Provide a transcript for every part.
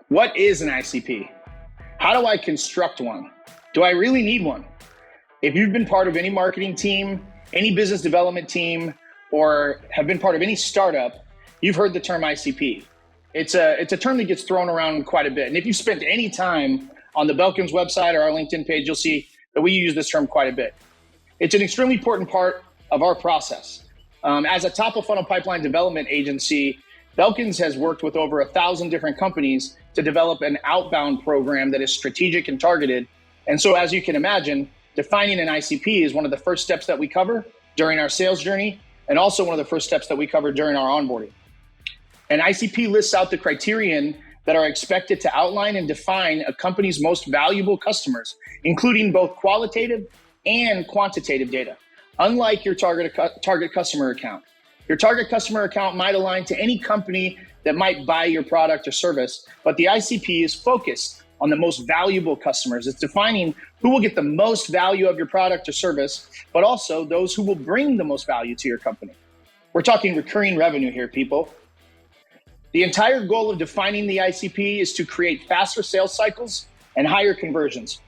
What is an ICP? How do I construct one? Do I really need one? If you've been part of any marketing team, any business development team, or have been part of any startup, you've heard the term ICP. It's a term that gets thrown around quite a bit. And if you spent any time on the Belkins website or our LinkedIn page, you'll see that we use this term quite a bit. It's an extremely important part of our process. As a top of funnel pipeline development agency, Belkins has worked with over 1,000 different companies to develop an outbound program that is strategic and targeted. And so as you can imagine, defining an ICP is one of the first steps that we cover during our sales journey, and also one of the first steps that we cover during our onboarding. An ICP lists out the criterion that are expected to outline and define a company's most valuable customers, including both qualitative and quantitative data. Unlike your target customer account, your target customer account might align to any company that might buy your product or service, but the ICP is focused on the most valuable customers. It's defining who will get the most value of your product or service, but also those who will bring the most value to your company. We're talking recurring revenue here, people. The entire goal of defining the ICP is to create faster sales cycles and higher conversions.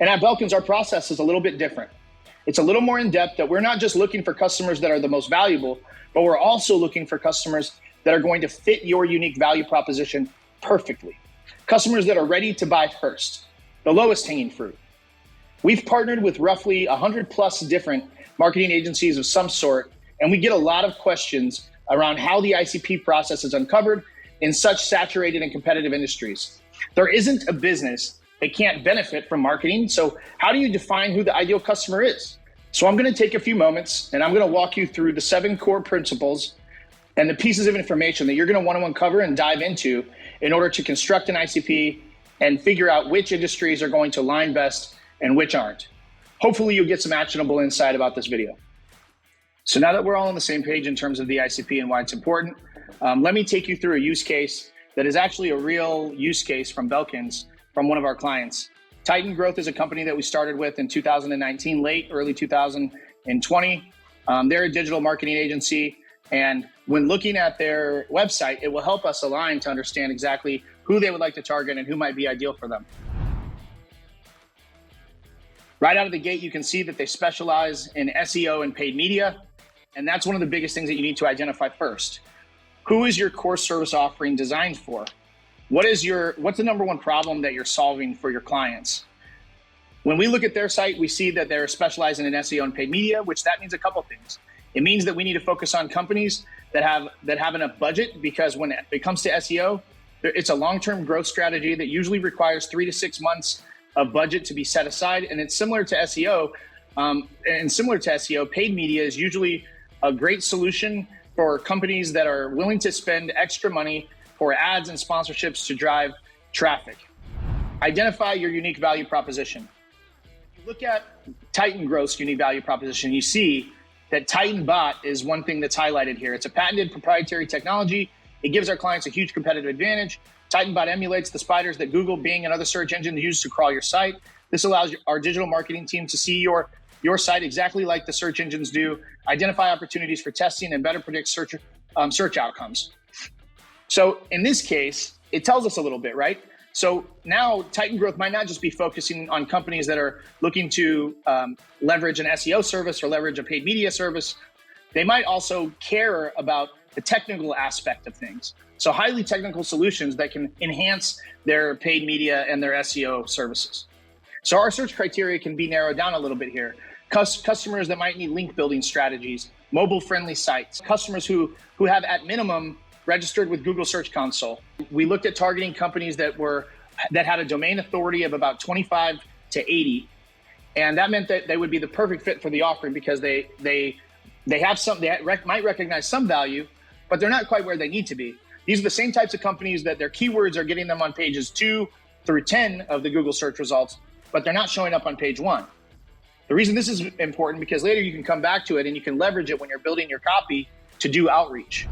And at Belkins, our process is a little bit different. It's a little more in depth, that we're not just looking for customers that are the most valuable, but we're also looking for customers that are going to fit your unique value proposition perfectly. Customers that are ready to buy first, the lowest hanging fruit. We've partnered with roughly 100 plus different marketing agencies of some sort, and we get a lot of questions around how the ICP process is uncovered in such saturated and competitive industries. There isn't a business that can't benefit from marketing, so how do you define who the ideal customer is? So I'm going to take a few moments and I'm going to walk you through the 7 core principles and the pieces of information that you're going to want to uncover and dive into in order to construct an ICP and figure out which industries are going to align best and which aren't. Hopefully you'll get some actionable insight about this video. So now that we're all on the same page in terms of the ICP and why it's important, let me take you through a use case that is actually a real use case from Belkins from one of our clients. Titan Growth is a company that we started with in 2019, early 2020. They're a digital marketing agency. And when looking at their website, it will help us align to understand exactly who they would like to target and who might be ideal for them. Right out of the gate, you can see that they specialize in SEO and paid media. And that's one of the biggest things that you need to identify first. Who is your core service offering designed for? What's the number one problem that you're solving for your clients? When we look at their site, we see that they're specializing in SEO and paid media, which that means a couple things. It means that we need to focus on companies that have enough budget, because when it comes to SEO, it's a long-term growth strategy that usually requires 3 to 6 months of budget to be set aside. And it's similar to SEO. Paid media is usually a great solution for companies that are willing to spend extra money for ads and sponsorships to drive traffic. Identify your unique value proposition. If you look at Titan Growth's unique value proposition, you see that Titan Bot is one thing that's highlighted here. It's a patented proprietary technology. It gives our clients a huge competitive advantage. Titan Bot emulates the spiders that Google, Bing, and other search engines use to crawl your site. This allows our digital marketing team to see your site exactly like the search engines do, identify opportunities for testing, and better predict search outcomes. So in this case, it tells us a little bit, right? So now Titan Growth might not just be focusing on companies that are looking to leverage an SEO service or leverage a paid media service. They might also care about the technical aspect of things. So highly technical solutions that can enhance their paid media and their SEO services. So our search criteria can be narrowed down a little bit here. Customers that might need link building strategies, mobile friendly sites, customers who have at minimum registered with Google Search Console. We looked at targeting companies that had a domain authority of about 25 to 80. And that meant that they would be the perfect fit for the offering, because they might recognize some value, but they're not quite where they need to be. These are the same types of companies that their keywords are getting them on pages 2 through 10 of the Google search results, but they're not showing up on page 1. The reason this is important, because later you can come back to it and you can leverage it when you're building your copy to do outreach.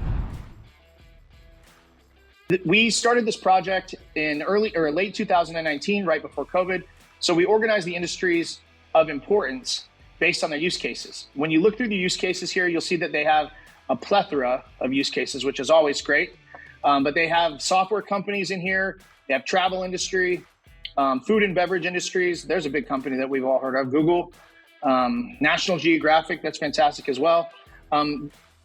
We started this project in late 2019, right before COVID. So we organized the industries of importance based on their use cases. When you look through the use cases here, you'll see that they have a plethora of use cases, which is always great. But they have software companies in here. They have travel industry, food and beverage industries. There's a big company that we've all heard of, Google, National Geographic. That's fantastic as well.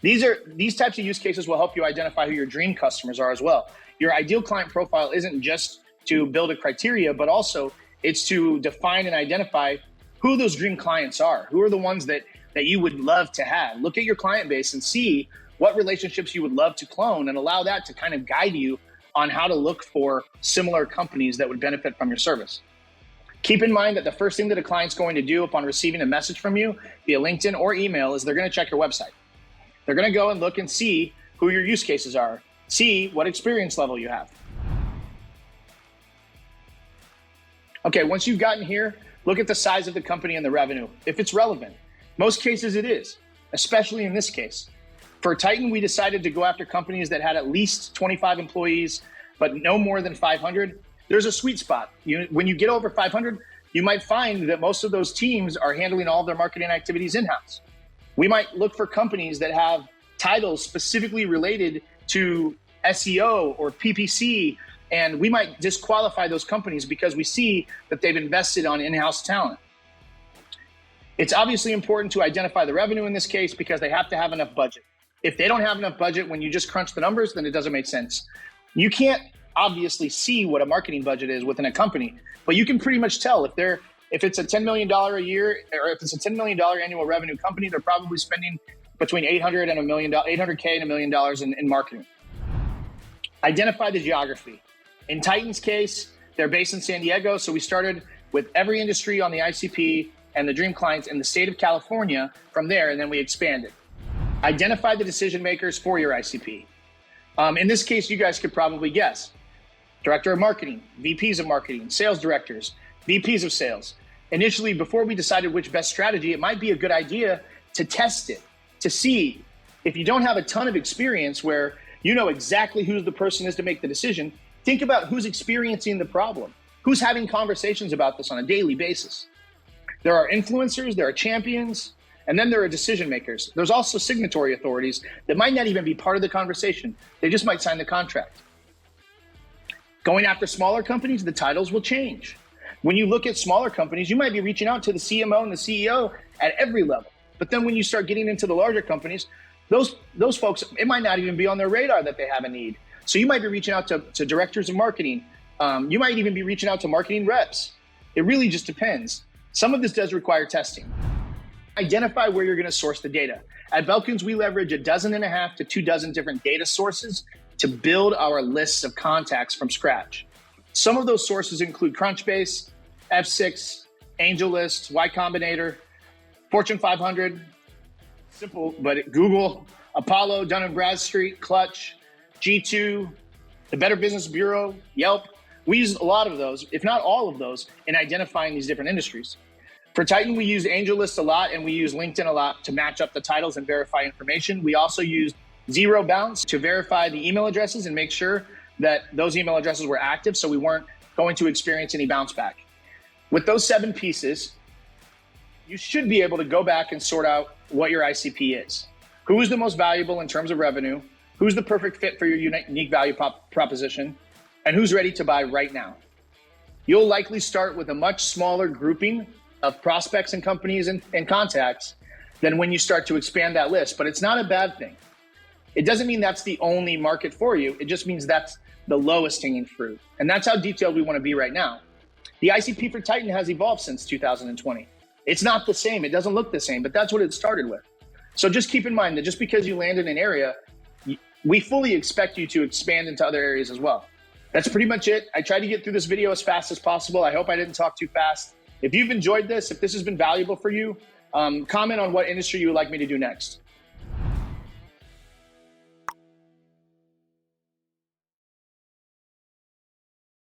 These types of use cases will help you identify who your dream customers are as well. Your ideal client profile isn't just to build a criteria, but also it's to define and identify who those dream clients are. Who are the ones that you would love to have? Look at your client base and see what relationships you would love to clone, and allow that to kind of guide you on how to look for similar companies that would benefit from your service. Keep in mind that the first thing that a client's going to do upon receiving a message from you via LinkedIn or email is they're going to check your website. They're going to go and look and see who your use cases are, see what experience level you have. Okay, once you've gotten here, look at the size of the company and the revenue. If it's relevant, most cases it is, especially in this case. For Titan, we decided to go after companies that had at least 25 employees, but no more than 500. There's a sweet spot. When you get over 500, you might find that most of those teams are handling all of their marketing activities in-house. We might look for companies that have titles specifically related to SEO or PPC, and we might disqualify those companies because we see that they've invested on in-house talent. It's obviously important to identify the revenue in this case because they have to have enough budget. If they don't have enough budget when you just crunch the numbers, then it doesn't make sense. You can't obviously see what a marketing budget is within a company, but you can pretty much tell if it's a $10 million a year, or if it's a $10 million annual revenue company, they're probably spending between $800K and $1 million in marketing. Identify the geography. In Titan's case, they're based in San Diego, so we started with every industry on the ICP and the dream clients in the state of California from there, and then we expanded. Identify the decision makers for your ICP. In this case, you guys could probably guess. Director of marketing, VPs of marketing, sales directors, VPs of sales. Initially, before we decided which best strategy, it might be a good idea to test it, to see if you don't have a ton of experience where you know exactly who the person is to make the decision. Think about who's experiencing the problem, who's having conversations about this on a daily basis. There are influencers, there are champions, and then there are decision makers. There's also signatory authorities that might not even be part of the conversation. They just might sign the contract. Going after smaller companies, the titles will change. When you look at smaller companies, you might be reaching out to the CMO and the CEO at every level. But then when you start getting into the larger companies, those folks, it might not even be on their radar that they have a need. So you might be reaching out to directors of marketing. You might even be reaching out to marketing reps. It really just depends. Some of this does require testing. Identify where you're going to source the data. At Belkins, we leverage 1.5 to 2 dozen different data sources to build our lists of contacts from scratch. Some of those sources include Crunchbase, F6, AngelList, Y Combinator, Fortune 500, simple, but Google, Apollo, Dun & Bradstreet, Clutch, G2, the Better Business Bureau, Yelp. We use a lot of those, if not all of those, in identifying these different industries. For Titan, we use AngelList a lot, and we use LinkedIn a lot to match up the titles and verify information. We also used Zero Bounce to verify the email addresses and make sure that those email addresses were active so we weren't going to experience any bounce back. With those 7 pieces, you should be able to go back and sort out what your ICP is. Who is the most valuable in terms of revenue? Who's the perfect fit for your unique value proposition? And who's ready to buy right now? You'll likely start with a much smaller grouping of prospects and companies and contacts than when you start to expand that list, but it's not a bad thing. It doesn't mean that's the only market for you. It just means that's the lowest hanging fruit. And that's how detailed we want to be right now. The ICP for Titan has evolved since 2020. It's not the same. It doesn't look the same, but that's what it started with. So just keep in mind that just because you land in an area, we fully expect you to expand into other areas as well. That's pretty much it. I tried to get through this video as fast as possible. I hope I didn't talk too fast. If you've enjoyed this, if this has been valuable for you, comment on what industry you would like me to do next.